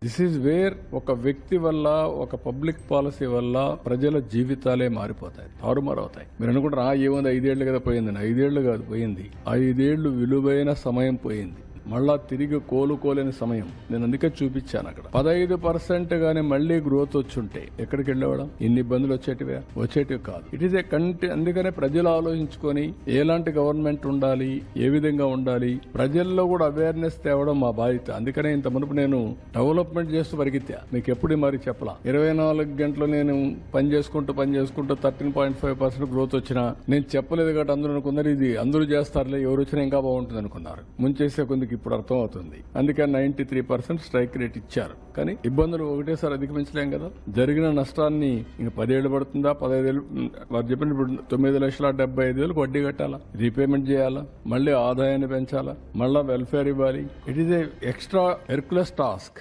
This is where ఒక వ్యక్తి వల్ల, ఒక పబ్లిక్ పాలసీ వల్ల ప్రజల జీవితాలే మారిపోతాయి, తారుమారవుతాయి. మీరు అనుకుంటారా ఏముంది 5 ఏళ్లు కదా పోయిందని. 5 ఏళ్లు కాదు పోయింది, 5 ఏళ్లు విలువైన సమయం పోయింది. మళ్ళా తిరిగి కోలుకోలేని సమయం. నేను అందుకే చూపించాను అక్కడ 15% గానీ మళ్లీ గ్రోత్ వచ్చుంటే ఎక్కడికి వెళ్ళేవాళ్ళం? ఇన్ని ఇబ్బందులు వచ్చేటివి కాదు. ఇట్ ఈస్ ఏ అందుకనే ప్రజలు ఆలోచించుకొని ఎలాంటి గవర్నమెంట్ ఉండాలి, ఏ విధంగా ఉండాలి, ప్రజల్లో కూడా అవేర్నెస్ తేవడం మా బాధ్యత. అందుకనే ఇంత మునుపు నేను డెవలప్మెంట్ చేస్తూ పరిగెత్తా. మీకు ఎప్పుడు మరి చెప్పలా. 24 గంటలు నేను పని చేసుకుంటూ 13.5% గ్రోత్ వచ్చినా నేను చెప్పలేదు కాబట్టి అందరూ అనుకున్నారు ఇది అందరూ చేస్తారులే, ఎవరు వచ్చినా ఇంకా బాగుంటుంది అనుకున్నారు. ముంచేసే కొందికి ఇప్పుడు అర్థం అవుతుంది. అందుకే 93% స్ట్రైక్ రేట్ ఇచ్చారు. కానీ ఇబ్బందులు ఒకటేసారి అధిగమించలేం కదా. జరిగిన నష్టాన్ని ఇంకా 10 ఏళ్ళు పడుతుందా, 15 ఏళ్ళు? వారు చెప్పిన ఇప్పుడు 9,75,000 వడ్డీ కట్టాలా, రీపేమెంట్ చేయాలా, మళ్ళీ ఆదాయాన్ని పెంచాలా, మళ్ళా వెల్ఫేర్ ఇవ్వాలి. It is a extra Hercules task.